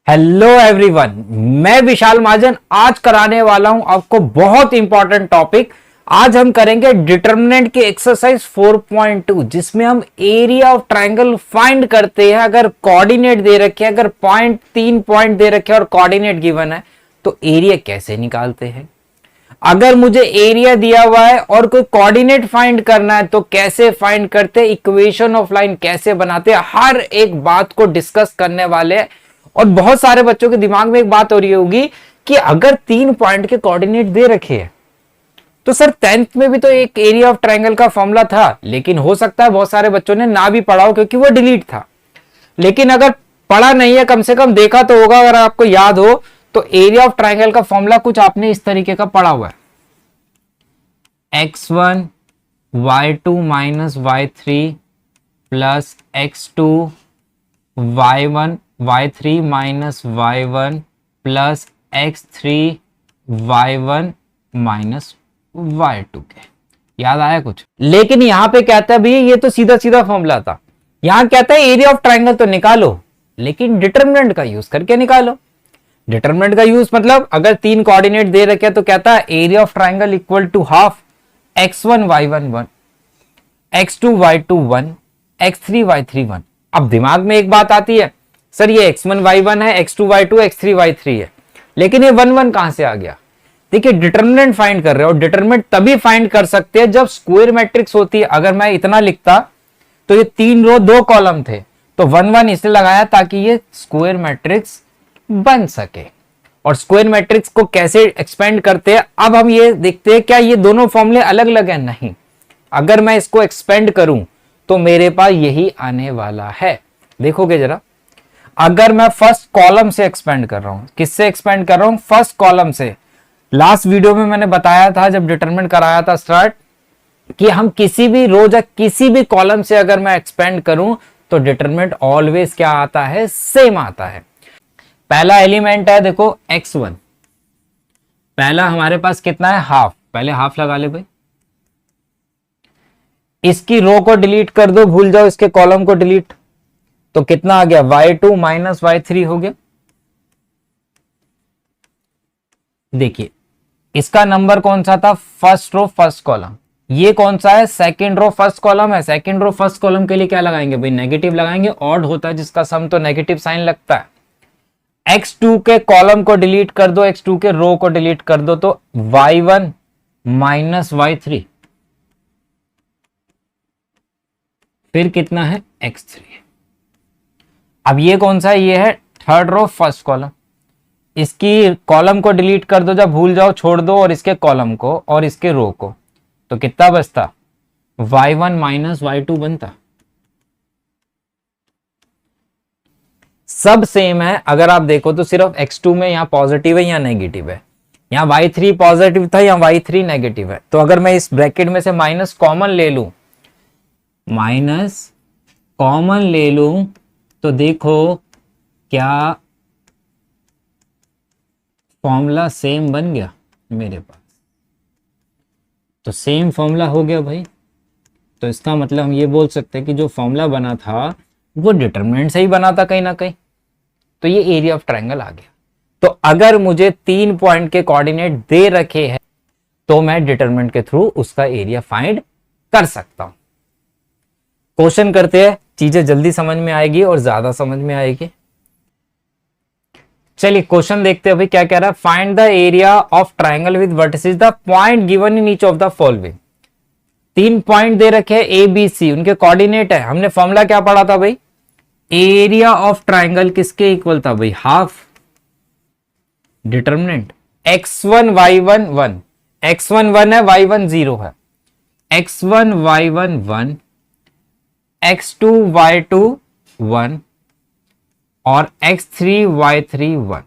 Hello everyone, मैं विशाल महाजन आज कराने वाला हूं आपको बहुत इंपॉर्टेंट टॉपिक। आज हम करेंगे डिटरमिनेंट की एक्सरसाइज 4.2 जिसमें हम एरिया ऑफ ट्रायंगल फाइंड करते हैं। अगर कोऑर्डिनेट दे रखे हैं, अगर तीन पॉइंट दे रखे हैं और कोऑर्डिनेट गिवन है तो एरिया कैसे निकालते हैं। अगर मुझे एरिया दिया हुआ है और कोई कोऑर्डिनेट फाइंड करना है तो कैसे फाइंड करते हैं, इक्वेशन ऑफ लाइन कैसे बनाते हैं, हर एक बात को डिस्कस करने वाले हैं। और बहुत सारे बच्चों के दिमाग में एक बात हो रही होगी कि अगर 3 पॉइंट के कोऑर्डिनेट दे रखे हैं तो सर 10th में भी तो एक एरिया ऑफ ट्रायंगल का फॉर्मूला था, लेकिन हो सकता है बहुत सारे बच्चों ने ना भी पढ़ा हो क्योंकि वो डिलीट था। लेकिन अगर पढ़ा नहीं है, कम से कम देखा तो होगा। अगर आपको याद हो तो एरिया ऑफ ट्रायंगल का फॉर्मूला कुछ आपने इस तरीके का पढ़ा हुआ है, x1 y2 minus y3 plus x2 y1 y3 minus y1 plus x3 y1 minus y2 के। याद आया कुछ? लेकिन यहां पे कहता है भैया ये तो सीधा सीधा फॉर्मूला था। यहां कहता है एरिया ऑफ ट्रायंगल तो निकालो, लेकिन डिटरमिनेंट का यूज करके निकालो। डिटरमिनेंट का यूज मतलब अगर 3 कोऑर्डिनेट दे रखे तो कहता है area of triangle equal to half x1 y1 1, x2 y2 1, x3 y3 1। अब दिमाग में एक बात आती है, सर ये x1 y1 है, x2 y2, x3 y3 है, लेकिन ये 1 1 कहां से आ गया? देखिए डिटरमिनेंट फाइंड कर रहे हो, डिटरमिनेंट तभी फाइंड कर सकते हैं जब स्क्वायर मैट्रिक्स होती है। अगर मैं इतना लिखता तो ये 3 रो 2 कॉलम थे, तो 1 1 इसलिए लगाया ताकि ये स्क्वायर मैट्रिक्स बन सके। और स्क्वायर मैट्रिक्स को कैसे एक्सपेंड करते हैं अब हम ये देखते हैं। क्या ये दोनों फॉर्मूले अलग अलग है? नहीं। अगर मैं इसको एक्सपेंड करूं तो मेरे पास यही आने वाला है। देखोगे जरा, अगर मैं फर्स्ट कॉलम से एक्सपेंड कर रहा हूं, किससे एक्सपेंड कर रहा हूं? फर्स्ट कॉलम से। लास्ट वीडियो में मैंने बताया था जब डिटरमिनेंट कराया था स्टार्ट, कि हम किसी भी रो या किसी भी कॉलम से अगर मैं एक्सपेंड करूं तो डिटरमिनेंट ऑलवेज क्या आता है? सेम आता है। पहला एलिमेंट है देखो x1, पहला हमारे पास कितना है? हाफ। पहले हाफ लगा ले भाई। इसकी रो को डिलीट कर दो, भूल जाओ इसके कॉलम को डिलीट, तो कितना आ गया? y2 माइनस y3 हो गया। देखिए इसका नंबर कौन सा था? First row first column. ये कौन सा है? सेकंड रो फर्स्ट कॉलम है। सेकंड रो फर्स्ट कॉलम के लिए क्या लगाएंगे भाई? नेगेटिव लगाएंगे। ऑड होता है जिसका सम तो नेगेटिव साइन लगता है। x2 के कॉलम को डिलीट कर दो, x2 के रो को डिलीट कर दो, तो y1 माइनस y3, फिर कितना है? x3। अब ये कौन सा है? ये है थर्ड रो फर्स्ट कॉलम। इसकी कॉलम को डिलीट कर दो, जब भूल जाओ छोड़ दो, और इसके कॉलम को और इसके रो को, तो कितना बचता? y1 माइनस y2 बनता। सब सेम है। अगर आप देखो तो सिर्फ x2 में यहां पॉजिटिव है या नेगेटिव है। यहां y3 पॉजिटिव था, यहां y3 नेगेटिव है। तो अगर मैं इस ब्रैकेट में से माइनस कॉमन ले लूं, माइनस कॉमन ले लूं, तो देखो क्या फॉर्मूला सेम बन गया मेरे पास? तो सेम फॉर्मूला हो गया भाई। तो इसका मतलब हम ये बोल सकते हैं कि जो फॉर्मूला बना था वो डिटरमिनेंट से ही बना था कहीं ना कहीं। तो ये एरिया ऑफ ट्रायंगल आ गया। तो अगर मुझे 3 पॉइंट के कोऑर्डिनेट दे रखे हैं तो मैं डिटरमिनेंट के थ्रू उसका एरिया फाइंड कर सकता हूं। क्वेश्चन करते हैं, चीजें जल्दी समझ में आएगी और ज्यादा समझ में आएगी। चलिए क्वेश्चन देखते हैं भाई क्या कह रहा है। Find the area of triangle with vertices the point given in each of the following. 3 point दे रखे हैं ए बी सी, उनके कोऑर्डिनेट है। हमने फॉर्मूला क्या पढ़ा था भाई? एरिया ऑफ ट्रायंगल किसके इक्वल था भाई? Half. Determinant x1 y1 1, x1 1 है, y1 0 है, x1 y1 1, x2 y2 1 और x3 y3 1।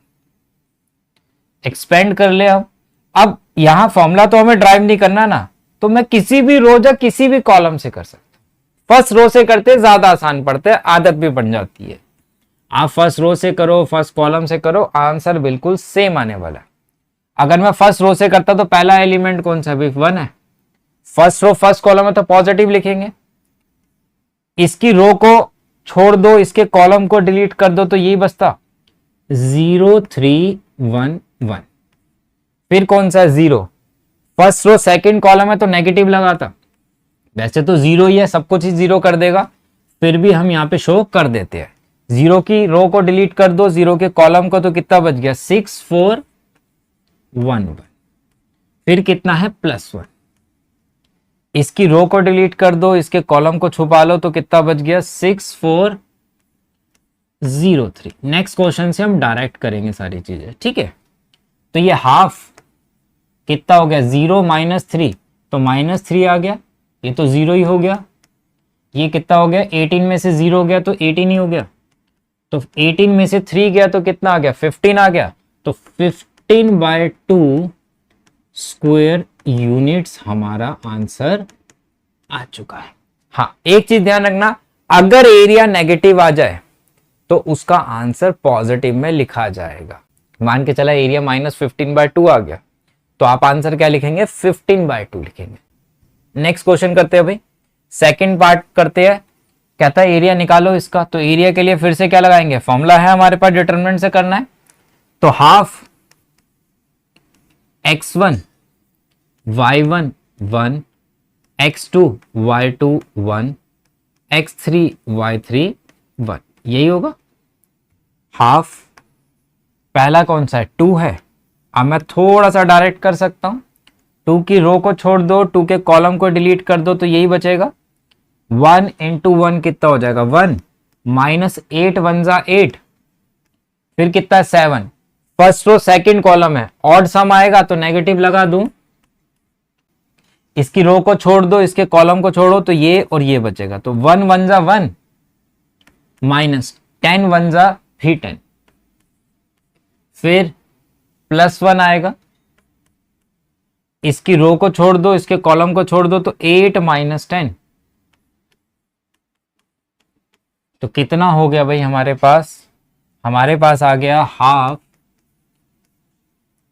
एक्सपेंड कर ले हम। अब यहां फॉर्मूला तो हमें ड्राइव नहीं करना ना, तो मैं किसी भी रो या किसी भी कॉलम से कर सकता हूं। फर्स्ट रो से करते ज्यादा आसान पड़ते हैं, आदत भी बन जाती है। आप फर्स्ट रो से करो, फर्स्ट कॉलम से करो, आंसर बिल्कुल सेम आने वाला है। अगर मैं फर्स्ट रो से करता तो पहला एलिमेंट कौन सा भाई? 1 है। फर्स्ट रो फर्स्ट कॉलम है तो पॉजिटिव लिखेंगे। इसकी रो को छोड़ दो, इसके कॉलम को डिलीट कर दो, तो यही बचता 0,311। फिर कौन सा है 0, फर्स्ट रो सेकंड कॉलम है तो नेगेटिव लगा था, वैसे तो 0 ही है, सब कुछ ही 0 कर देगा, फिर भी हम यहाँ पे शो कर देते हैं। 0 की रो को डिलीट कर दो, 0 के कॉलम को, तो कितना बच गया 6411। फिर कितना है +1, इसकी रो को डिलीट कर दो, इसके कॉलम को छुपा लो, तो कितना बच गया 6403। नेक्स्ट क्वेश्चन से हम डायरेक्ट करेंगे सारी चीजें, ठीक है। तो ये हाफ कितना हो गया 0 - 3, तो -3 आ गया, ये तो 0 ही हो गया। ये कितना हो गया 18 में से 0 गया तो 18 ही हो गया, तो 18 में से 3 गया तो कितना आ गया 15 आ गया, तो 15/2 स्क्वायर यूनिट्स हमारा आंसर आ चुका है। हाँ, एक चीज ध्यान रखना, अगर एरिया नेगेटिव आ जाए तो उसका आंसर पॉजिटिव में लिखा जाएगा। मान के चला एरिया -15/2 आ गया, तो आप आंसर क्या लिखेंगे 15/2 लिखेंगे। नेक्स्ट क्वेश्चन करते हैं भाई, सेकंड पार्ट करते हैं। कहता है एरिया निकालो इसका, तो एरिया के लिए फिर से क्या लगाएंगे, फॉर्मूला है हमारे पास, डिटरमिनेंट से करना है। तो half x1 y1 1, x2 y2 1, x3 y3 1, यही होगा। हाफ पहला कौन सा है 2 है, अब मैं थोड़ा सा डायरेक्ट कर सकता हूं, 2 की रो को छोड़ दो, 2 के कॉलम को डिलीट कर दो, तो यही बचेगा। 1 × 1 कितना हो जाएगा 1, -8 1 जा 8, फिर कितना है 7, फर्स्ट रो सेकंड कॉलम है, ऑड सम आएगा तो नेगेटिव लगा दूं, इसकी रो को छोड़ दो, इसके कॉलम को छोड़ो, तो ये और ये बचेगा, तो 1 1 जा 1, -10 1 जा भी 10, फिर +1 आएगा, इसकी रो को छोड़ दो, इसके कॉलम को छोड़ दो, तो 8 - 10, तो कितना हो गया भाई हमारे पास आ गया हाफ,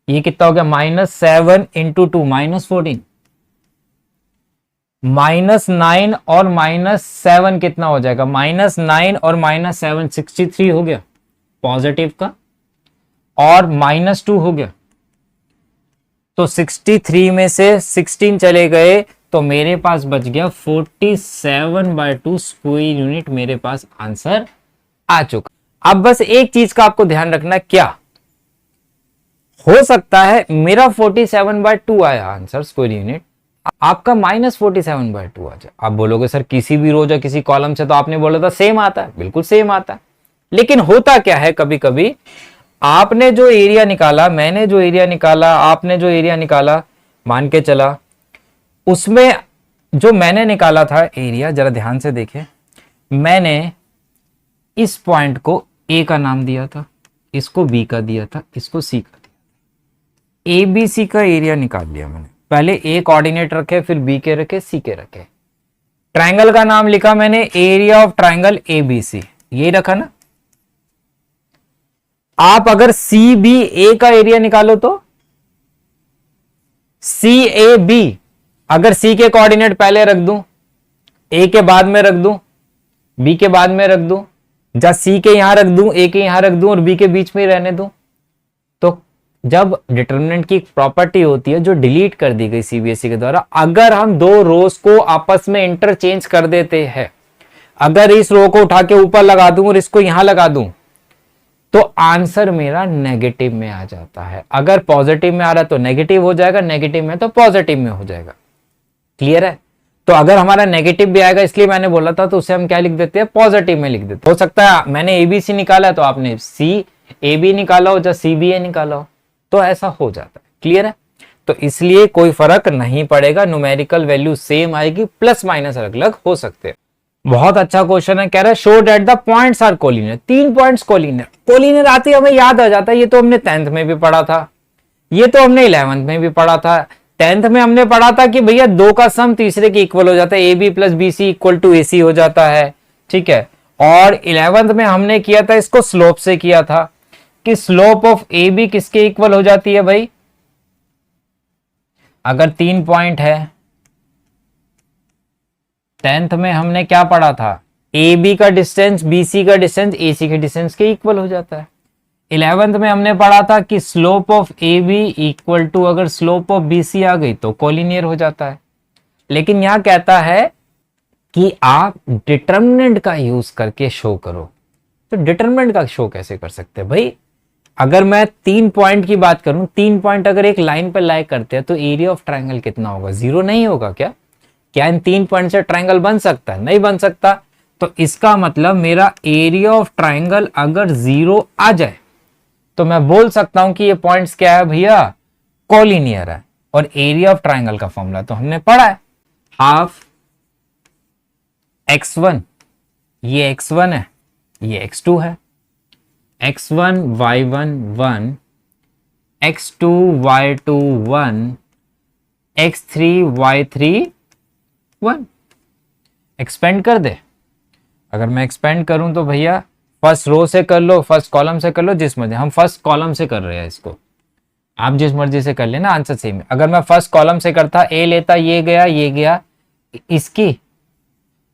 ये कितना हो गया -7 × 2 -14, -9 और -7 कितना हो जाएगा, -9 और -7 63 हो गया पॉजिटिव का, और -2 हो गया, तो 63 में से 16 चले गए, तो मेरे पास बच गया 47/2 स्क्वायर यूनिट, मेरे पास आंसर आ चुका। अब बस एक चीज का आपको ध्यान रखना, क्या हो सकता है मेरा 47/2 आया आंसर स्क्वायर यूनिट, आपका -47/2 आ जाए। आप बोलोगे सर किसी भी रोज या किसी कॉलम से तो आपने बोला था सेम आता है, बिल्कुल सेम आता है, लेकिन होता क्या है कभी कभी आपने जो एरिया निकाला, मैंने जो एरिया निकाला, आपने जो एरिया निकाला, मान के चला उसमें जो मैंने निकाला था एरिया, जरा ध्यान से देखें, मैंने इस पॉइंट को ए का नाम दिया था, इसको बी का दिया था, इसको सी का दिया, ए बी सी का एरिया निकाल लिया मैंने। पहले ए कोऑर्डिनेट रखे, फिर बी के रखे, सी के रखे, ट्रायंगल का नाम लिखा मैंने area of triangle A B C, ये रखा ना। आप अगर सी बी ए का एरिया निकालो तो सी ए बी, अगर सी के कोऑर्डिनेट पहले रख दूं, ए के बाद में रख दूं, बी के बाद में रख दूं, या सी के यहां रख दूं, ए के यहां रख दूं और बी के बीच में ही रहने दूं, तो जब डिटरमिनेंट की प्रॉपर्टी होती है जो डिलीट कर दी गई सीबीएसई के द्वारा, अगर हम दो रोज को आपस में इंटरचेंज कर देते हैं, अगर इस रो को उठा के ऊपर लगा दूं और इसको यहां लगा दूं, तो आंसर मेरा नेगेटिव में आ जाता है। अगर पॉजिटिव में आ रहा है तो नेगेटिव हो जाएगा, नेगेटिव में तो पॉजिटिव में हो जाएगा। क्लियर है? तो अगर हमारा नेगेटिव भी आएगा, इसलिए मैंने बोला था, तो उसे हम क्या लिख देते हैं, पॉजिटिव में लिख देते हैं। हो सकता है मैंने एबीसी निकाला तो आपने सी ए बी निकाला हो या सी बी ए निकाला हो, तो ऐसा हो जाता है। क्लियर है? तो इसलिए कोई फर्क नहीं पड़ेगा, न्यूमेरिकल वैल्यू सेम आएगी, प्लस माइनस अलग अलग हो सकते हैं। बहुत अच्छा क्वेश्चन है, कह रहा है show that the points are collinear. 3 points collinear, collinear आती हमें याद आ जाता है, ये तो हमने 10th में भी पढ़ा था, ये तो हमने 11th में भी पढ़ा था। 10th में हमने पढ़ा था कि भैया 2 का सम तीसरे के इक्वल हो जाता है, A B plus B C equal to A C हो जाता है। ठीक है, और 11th में हमने किया था, इसको स्लोप से किया था कि स्लोप ऑफ ए बी किसके इक्वल हो जाती है भाई, अगर 3 पॉइंट है। 10th में हमने क्या पढ़ा था, ए बी का डिस्टेंस बी सी का डिस्टेंस ए सी के डिस्टेंस के इक्वल हो जाता है। 11th में हमने पढ़ा था कि slope of A B equal to अगर स्लोप ऑफ बी सी आ गई तो कोलिनियर हो जाता है। लेकिन यहां कहता है कि आप डिटर्मिनेंट का यूज करके शो करो। तो डिटर्मिनेंट का शो कैसे कर सकते हैं भाई? अगर मैं 3 पॉइंट की बात करूं, 3 पॉइंट अगर एक लाइन पर लाई करते हैं तो एरिया ऑफ ट्रायंगल कितना होगा? 0 नहीं होगा क्या? क्या इन 3 पॉइंट से ट्रायंगल बन सकता है? नहीं बन सकता। तो इसका मतलब मेरा एरिया ऑफ ट्रायंगल अगर 0 आ जाए तो मैं बोल सकता हूं कि ये पॉइंट्स क्या है भैया? कोलिनियर है। और एरिया ऑफ ट्रायंगल का फॉर्मूला तो हमने पढ़ा है, हाफ x1, ये x1 है, ये x2 है, x1 y1 1, x2 y2 1, x3 y3 1। Expand कर दे। अगर मैं एक्सपेंड करूं तो भैया फर्स्ट रो से कर लो, फर्स्ट कॉलम से कर लो, जिस मर्जी। हम फर्स्ट कॉलम से कर रहे हैं इसको, आप जिस मर्जी से कर लेना, आंसर सेम है। अगर मैं फर्स्ट कॉलम से करता, ए लेता, ये गया, ये गया, इसकी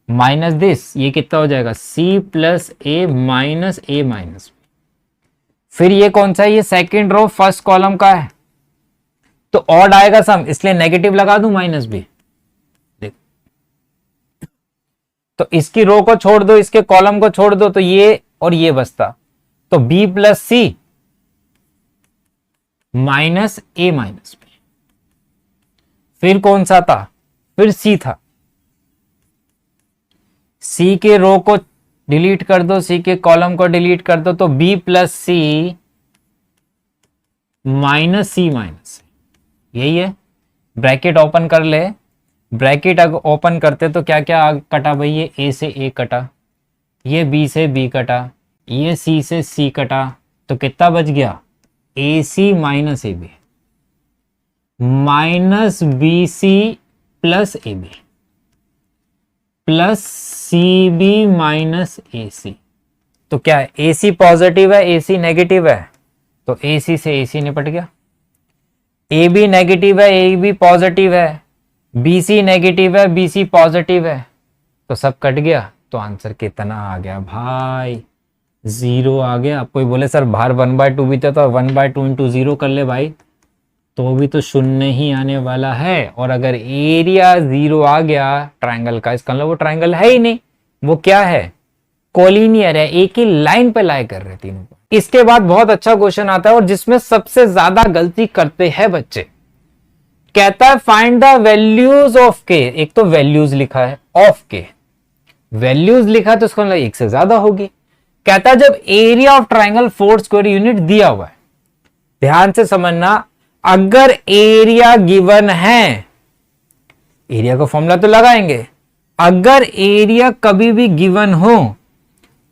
माइनस दिस, ये कितना हो जाएगा? सी प्लस ए माइनस ए माइनस। फिर ये कौन सा है? ये सेकेंड रो फर्स्ट कॉलम का है, तो ऑड आएगा सम, इसलिए नेगेटिव लगा दूं, माइनस बी। तो इसकी रो को छोड़ दो, इसके कॉलम को छोड़ दो, तो ये और ये बचता, तो बी प्लस सी माइनस ए माइनस बी। फिर कौन सा था? फिर सी था। सी के रो को डिलीट कर दो, सी के कॉलम को डिलीट कर दो, तो बी प्लस सी माइनस सी माइनस, यही है। ब्रैकेट ओपन कर ले, ब्रैकेट अगर ओपन करते तो क्या क्या कटा भाई? ये ए से ए कटा, ये बी से बी कटा, ये सी से सी कटा, तो कितना बच गया? A C minus A B, minus B C plus A B, plus C B minus A C. तो क्या है? ए सी पॉजिटिव है, ए सी नेगेटिव है, तो ए सी से ए सी निपट गया। ए बी नेगेटिव है, ए बी पॉजिटिव है, बी सी नेगेटिव है, बी सी पॉजिटिव है, तो सब कट गया। तो आंसर कितना आ गया भाई? 0 आ गया। आप कोई बोले सर बाहर 1/2 भी था, तो 1/2 इंटू 0 कर ले भाई, तो भी तो शून्य ही आने वाला है। और अगर एरिया 0 आ गया ट्रायंगल का, इसका मतलब वो ट्रायंगल है ही नहीं, वो क्या है? कोलिनियर है, एक ही लाइन पे लाई कर रहे तीनों। इसके बाद बहुत अच्छा क्वेश्चन आता है और जिसमें सबसे ज्यादा गलती करते हैं बच्चे। कहता है फाइंड द वैल्यूज ऑफ के। एक तो वैल्यूज लिखा है, ऑफ के वैल्यूज लिखा, तो इसका मतलब एक से ज्यादा होगी। कहता है जब area of triangle 4 square unit दिया हुआ है, ध्यान से समझना, अगर एरिया गिवन है, एरिया का फॉर्मूला तो लगाएंगे, अगर एरिया कभी भी गिवन हो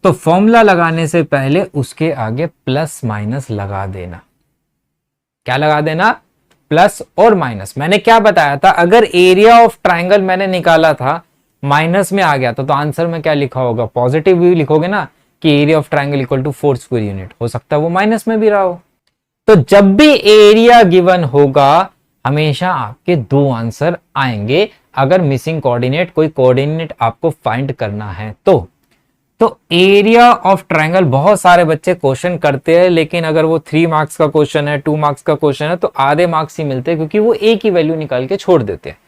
तो फॉर्मूला लगाने से पहले उसके आगे प्लस माइनस लगा देना। क्या लगा देना? प्लस और माइनस। मैंने क्या बताया था? अगर एरिया ऑफ ट्रायंगल मैंने निकाला था, माइनस में आ गया तो आंसर में क्या लिखा होगा? पॉजिटिव भी लिखोगे ना, कि area of triangle equal to 4 square unit. हो सकता है वो माइनस में भी रहा हो। तो जब भी एरिया गिवन होगा हमेशा आपके 2 आंसर आएंगे, अगर मिसिंग कोऑर्डिनेट, कोई कोऑर्डिनेट आपको फाइंड करना है तो। एरिया ऑफ ट्रायंगल बहुत सारे बच्चे क्वेश्चन करते हैं, लेकिन अगर वो 3 मार्क्स का क्वेश्चन है, 2 मार्क्स का क्वेश्चन है, तो आधे मार्क्स ही मिलते हैं, क्योंकि वो एक ही वैल्यू निकाल के छोड़ देते हैं।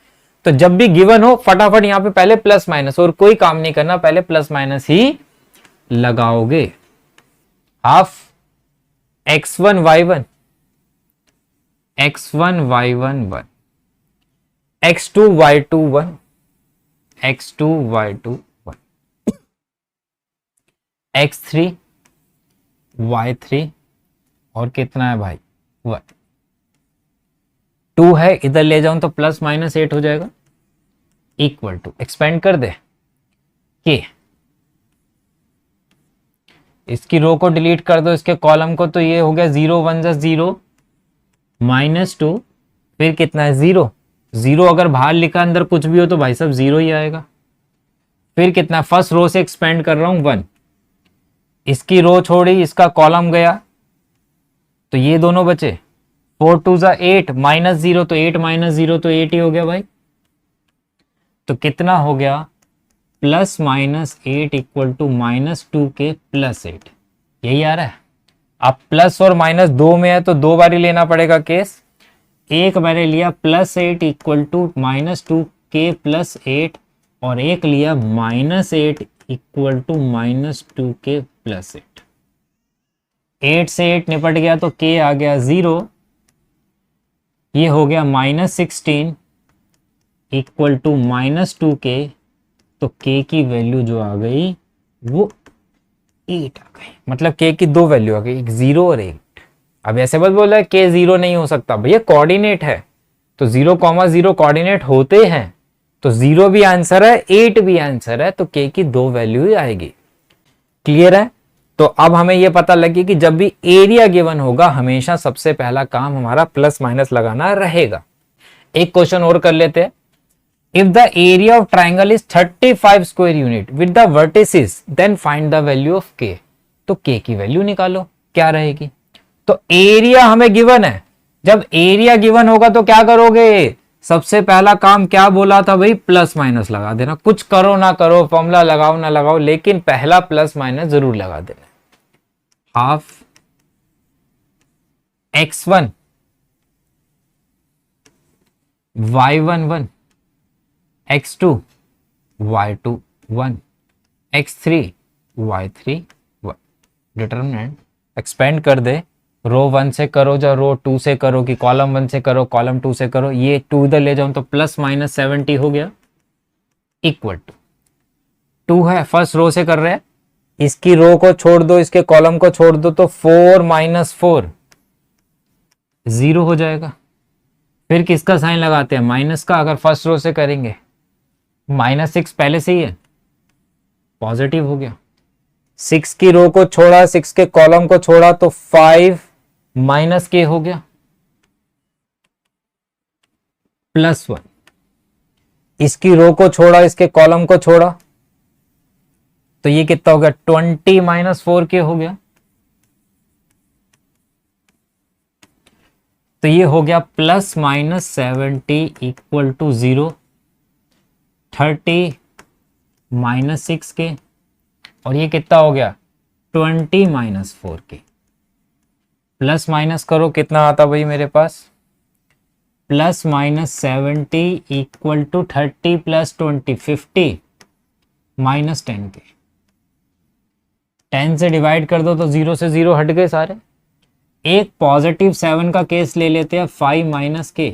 तो जब भी गिवन हो फटाफट यहाँ पे पहले प्लस माइनस, और कोई काम नहीं करना, पहले प्लस माइनस ही लगाओगे। Half x1 y1, x1 y1 1, x2 y2 1, x2 y2 1, x3 y3, और कितना है भाई? 1। 2 है, इधर ले जाऊं तो प्लस माइनस 8 हो जाएगा, इक्वल टू, एक्सपेंड कर दे के, इसकी रो को डिलीट कर दो, इसके कॉलम को, तो ये हो गया 0 1 जा 0 माइनस 2, फिर कितना है? 0। 0 अगर बाहर लिखा अंदर कुछ भी हो तो भाई साहब 0 ही आएगा। फिर कितना? फर्स्ट रो से एक्सपेंड कर रहा हूं 1, इसकी रो छोड़ी, इसका कॉलम गया, तो ये दोनों बचे। 4 2 जा 8 माइनस 0, तो 8 माइनस 0 तो 8 ही हो गया भाई। तो कितना हो गया? Plus minus 8 equal to minus 2 के प्लस 8। यही आ रहा है। अब प्लस और माइनस दो में है तो दो बार ही लेना पड़ेगा केस। एक मैंने लिया +8 इक्वल टू -2k + 8 और एक लिया -8 इक्वल टू -2k + 8। 8 से 8 निपट गया तो k आ गया 0। ये हो गया -16 इक्वल टू -2k, तो k की वैल्यू जो आ गई वो 8 आ गई। मतलब k की दो वैल्यू आ गई, एक 0 और 8। अब ऐसे बस बोल रहा है k 0 नहीं हो सकता, भैया कोऑर्डिनेट है तो 0,0 कोऑर्डिनेट होते हैं, तो 0 भी आंसर है 8 भी आंसर है, तो k की दो वैल्यू ही आएगी। क्लियर है? तो अब हमें यह पता लगे कि जब भी एरिया गिवन होगा हमेशा सबसे पहला काम हमारा प्लस माइनस लगाना रहेगा। एक क्वेश्चन और कर लेते हैं। If the area of triangle is 35 square unit with the vertices then find the value of k। तो k की वैल्यू निकालो क्या रहेगी। तो एरिया हमें गिवन है, जब एरिया गिवन होगा तो क्या करोगे, सबसे पहला काम क्या बोला था भाई, प्लस माइनस लगा देना। कुछ करो ना करो, फॉर्मूला लगाओ ना लगाओ, लेकिन पहला प्लस माइनस जरूर लगा देना। Half x1 y11 x2 y21 x3 y3 y। Determinant expand कर दे, रो 1 से करो या रो 2 से करो कि कॉलम 1 से करो कॉलम 2 से करो, ये 2 इधर ले जाऊं तो +-70 हो गया इक्वल टू 2 है। फर्स्ट रो से कर रहे हैं, इसकी रो को छोड़ दो इसके कॉलम को छोड़ दो तो 4 - 4 0 हो जाएगा। फिर किसका साइन लगाते हैं, माइनस का। अगर फर्स्ट रो से करेंगे -6 पहले से ही है, पॉजिटिव हो गया। 6 की रो को छोड़ा, 6 के कॉलम को छोड़ा तो 5 - k हो गया +1। इसकी रो को छोड़ा, इसके कॉलम को छोड़ा तो ये कितना हो गया, 20 - 4k हो गया। तो ये हो गया +-70 इक्वल टू 0, 30 - 6k और ये कितना हो गया 20 - 4k। प्लस माइनस करो कितना आता भाई मेरे पास, +-70 इक्वल टू 30 + 20 50 -10k। 10 से डिवाइड कर दो तो 0 से 0 हट गए सारे। एक +7 का केस ले लेते हैं 5 - k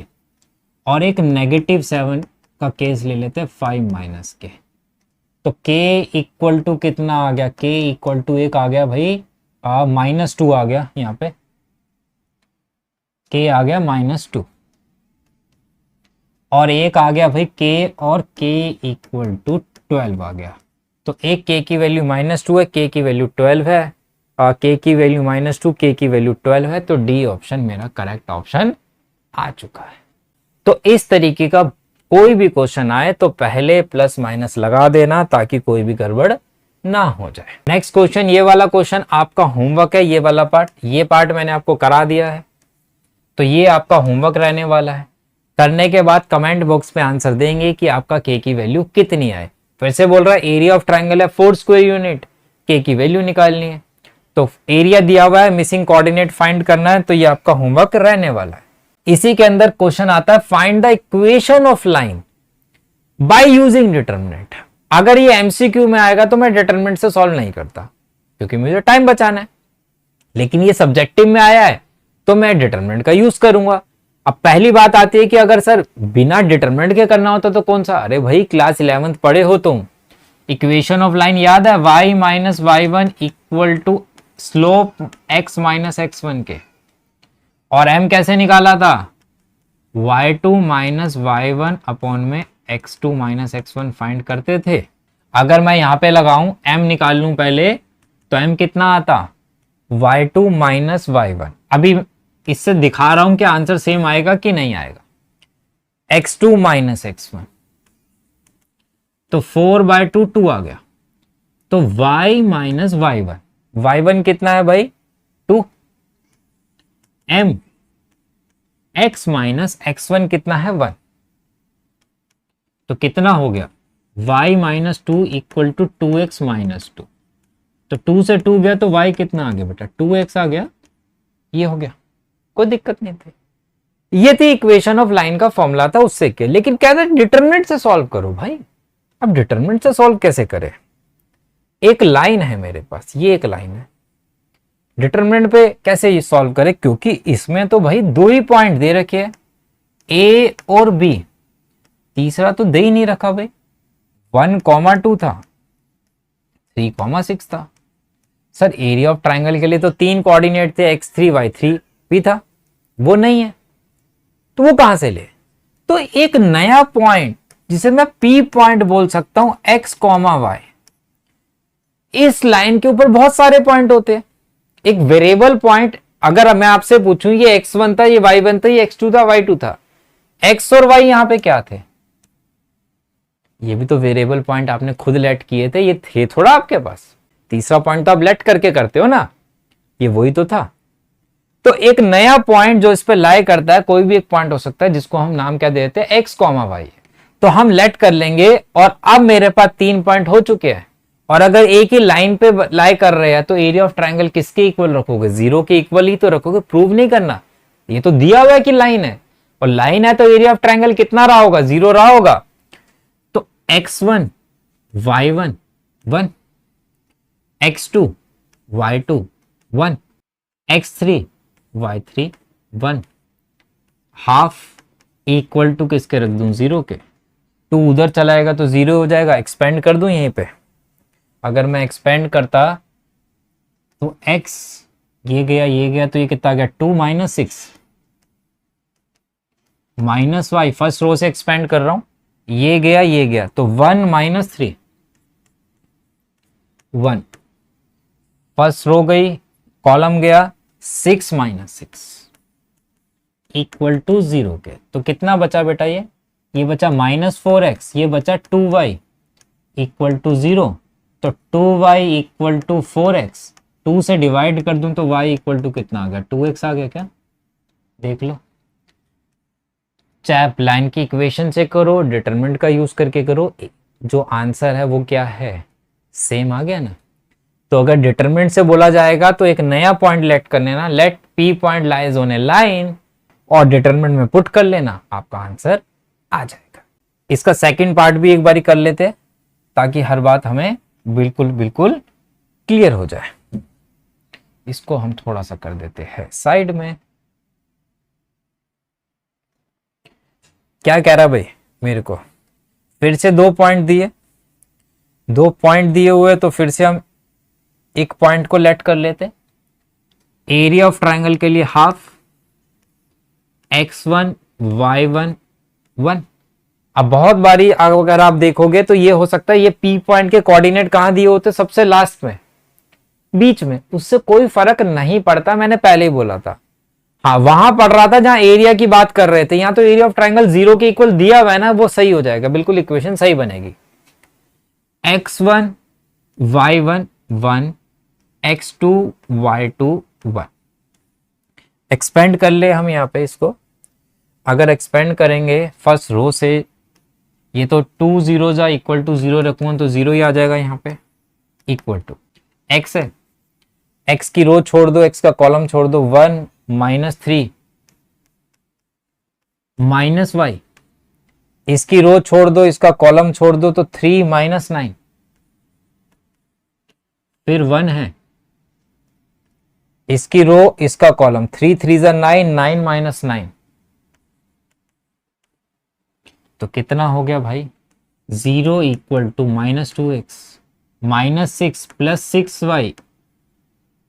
और एक -7 का केस ले लेते हैं 5 - k। तो k इक्वल टू कितना आ गया, k इक्वल टू एक आ गया भाई -2 आ गया, यहाँ पे k आ गया -2 और एक आ गया भाई k और k इक्वल टू 12 आ गया। तो एक k की वैल्यू -2 है, k की वैल्यू 12 है, k की वैल्यू -2, k की वैल्यू 12 है। तो डी ऑप्शन मेरा करेक्ट ऑप्शन आ चुका है। तो इस तरीके का कोई भी क्वेश्चन आए तो पहले प्लस माइनस लगा देना ताकि कोई भी गड़बड़ ना हो जाए। नेक्स्ट क्वेश्चन, ये वाला क्वेश्चन आपका होमवर्क है, ये वाला पार्ट, ये पार्ट मैंने आपको करा दिया है तो ये आपका होमवर्क रहने वाला है। करने के बाद कमेंट बॉक्स में आंसर देंगे कि आपका k की वैल्यू कितनी आए। फिर से बोल रहा है एरिया ऑफ ट्राइंगल है 4 स्क्वायर यूनिट, k की वैल्यू निकालनी है। तो एरिया दिया हुआ है, मिसिंग कोऑर्डिनेट फाइंड करना है, तो ये आपका होमवर्क रहने वाला है। इसी के अंदर क्वेश्चन आता है find the equation of line by using determinant. अगर ये एमसीक्यू में आएगा तो मैं डिटरमिनेंट से सॉल्व नहीं करता क्योंकि मुझे टाइम बचाना है, लेकिन ये सब्जेक्टिव में आया है तो मैं डिटरमिनेंट का यूज करूंगा। अब पहली बात आती है कि अगर सर बिना डिटरमिनेंट के करना होता तो कौन सा, अरे भाई क्लास 11th पढ़े हो तुम, इक्वेशन ऑफ लाइन याद है, y - y1 equal to slope x - x1 के। और m कैसे निकाला था, y2 - y1 अपॉन में x2 - x1 फाइंड करते थे। अगर मैं यहां पे लगाऊं m निकाल लूं पहले तो m कितना आता, y2 - y1। अभी इससे दिखा रहा हूं कि आंसर सेम आएगा कि नहीं आएगा। x2 - x1 तो 4/2 2 आ गया, तो y - y1, y1 कितना है भाई 2, m x - x1 कितना है 1, तो कितना हो गया y - 2 इक्वल टू 2x - 2। तो 2 से 2 गया तो y कितना आ गया बेटा 2x आ गया। ये हो गया, कोई दिक्कत नहीं थी। ये थी इक्वेशन ऑफ लाइन का फॉर्मूला था उससे के, लेकिन क्या था डिटरमिनेंट से सॉल्व करो भाई। अब डिटरमिनेंट से सॉल्व कैसे करें? एक लाइन है मेरे पास, ये एक लाइन है, डिटरमिनेंट पे कैसे ये सॉल्व करें, क्योंकि इसमें तो भाई दो ही पॉइंट दे रखे हैं, ए और बी, तीसरा तो दे ही नहीं रखा भाई। 1,2 था, 3,6 था। सर एरिया ऑफ ट्राइंगल के लिए तो 3 कोऑर्डिनेट थे, x3 y3 भी था, वो नहीं है, तो वो कहां से ले? तो एक नया पॉइंट जिसे मैं P पॉइंट बोल सकता हूं, x, y। इस लाइन के ऊपर बहुत सारे पॉइंट होते हैं। एक वेरिएबल पॉइंट, अगर मैं आपसे पूछूं ये x1 था, ये y1 था, ये x2 था, y2 था, x और y यहां पे क्या थे? ये भी तो वेरिएबल पॉइंट आपने खुद लेट किए थे, ये थे थोड़ा आपके पास। तीसरा पॉइंट तो आप लेट करके करते हो ना, ये वही तो था। तो एक नया पॉइंट जो इस पे लाई करता है, कोई भी एक पॉइंट हो सकता है, जिसको हम नाम क्या देते हैं, x, y। तो हम लेट कर लेंगे, और अब मेरे पास 3 पॉइंट हो चुके हैं, और अगर एक ही लाइन पे लाई कर रहे हैं तो एरिया ऑफ ट्राइंगल किसके इक्वल रखोगे? 0 के इक्वल ही तो रखोगे, प्रूव नहीं करना। ये तो दिया हुआ है कि लाइन है, और लाइन है तो एरिया ऑफ ट्राइंगल कितना रहा होगा? 0 रहा होगा। तो x1 y1 1, x2 y2 1, x3 y3 1, half equal to किसके रख दूं? 0 के। 2 उधर चलाएगा तो 0 हो जाएगा, एक्सपेंड कर दूं यहीं पे। अगर मैं एक्सपेंड करता तो x ये गया तो ये कितना गया? 2 - 6 माइनस y, फर्स्ट रो से एक्सपेंड कर रहा हूं, ये गया तो 1 - 3 1, फर्स्ट रो गई, कॉलम गया, 6 - 6 इक्वल टू 0 के। तो कितना बचा बेटा? ये बचा -4x, ये बचा 2y इक्वल टू 0। तो 2y इक्वल टू 4x, 2 से डिवाइड कर दूं तो y इक्वल टू कितना आ गया? 2x आ गया क्या? देख लो, चाहे आप लाइन की इक्वेशन से करो, डिटरमिनेंट का यूज करके करो, जो आंसर है वो क्या है? सेम आ गया ना। तो अगर डिटरमिनेंट से बोला जाएगा तो एक नया पॉइंट लेट कर लेना, let P point lies on a line, और डिटरमिनेंट में पुट कर लेना, आपका आंसर आ जाएगा। इसका सेकंड पार्ट भी एक बारी कर लेते हैं, ताकि हर बात हमें बिल्कुल क्लियर हो जाए। इसको हम थोड़ा सा कर देते हैं साइड में। क्या कह रहा भाई मेरे को? फिर से 2 पॉइंट दिए, 2 पॉइंट दिए हुए, तो फिर से हम एक पॉइंट को लेट कर लेते। एरिया ऑफ ट्राइंगल के लिए हाफ, x1 y1 1। अब बहुत बारी अगर आप देखोगे तो ये हो सकता है ये P पॉइंट के कोऑर्डिनेट कहां दिए होते? सबसे लास्ट में, बीच में, उससे कोई फर्क नहीं पड़ता, मैंने पहले ही बोला था। हाँ, वहां पढ़ रहा था जहां एरिया की बात कर रहे थे, यहां तो एरिया ऑफ ट्राइंगल 0 के इक्वल दिया हुआ है ना, वो सही हो जाएगा, बिल्कुल इक्वेशन सही बनेगी। x1 y1 1, x2 y2 1। Expand कर ले हम यहां पे इसको, अगर एक्सपेंड करेंगे फर्स्ट रो से, ये तो 2 0 जा इक्वल टू 0 रखूंगा तो 0 ही आ जाएगा यहाँ पे, इक्वल टू x है, x की रो छोड़ दो, x का कॉलम छोड़ दो, 1 - 3 माइनस y, इसकी रो छोड़ दो, इसका कॉलम छोड़ दो, तो 3 - 9, फिर 1 है, इसकी रो इसका कॉलम, 3 3 जा 9, 9 - 9, तो कितना हो गया भाई? 0 इक्वल टू -2x -6 + 6y,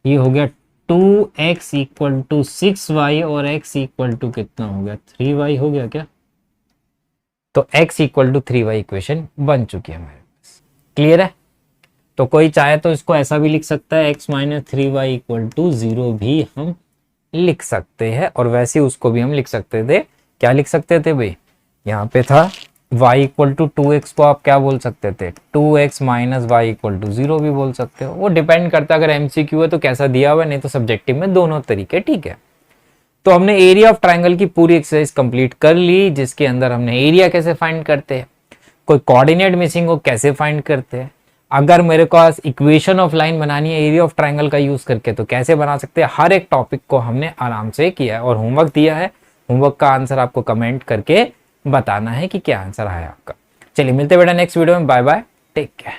ये हो गया 2x इक्वल टू 6y, और x इक्वल टू कितना हो गया? 3y हो गया क्या? तो x equal to 3y equation बन चुकी है हमारे पास। क्लियर है? तो कोई चाहे तो इसको ऐसा भी लिख सकता है, x - 3y इक्वल टू 0 भी हम लिख सकते हैं, और वैसे उसको भी हम लिख सकते थे। क्या लिख सकते थे भाई? यहाँ पे था y इक्वल टू 2x को आप क्या बोल सकते थे? 2x - y इक्वल टू 0 भी बोल सकते हो, वो डिपेंड करता है, अगर MCQ है तो कैसा दिया हुआ है, नहीं तो सब्जेक्टिव में दोनों तरीके ठीक है। तो हमने एरिया ऑफ ट्राइंगल की पूरी एक्सरसाइज कंप्लीट कर ली, जिसके अंदर हमने एरिया कैसे फाइंड करते हैं, कोई कोऑर्डिनेट मिसिंग हो कैसे फाइंड करते हैं। अगर मेरे पास इक्वेशन ऑफ लाइन बनानी है एरिया ऑफ ट्राइंगल का यूज करके तो कैसे बना सकते हैं, हर एक टॉपिक को हमने आराम से किया है और होमवर्क दिया है। होमवर्क का आंसर आपको कमेंट करके बताना है कि क्या आंसर आया आपका। चलिए मिलते हैं बेटा नेक्स्ट वीडियो में, बाय बाय, टेक केयर।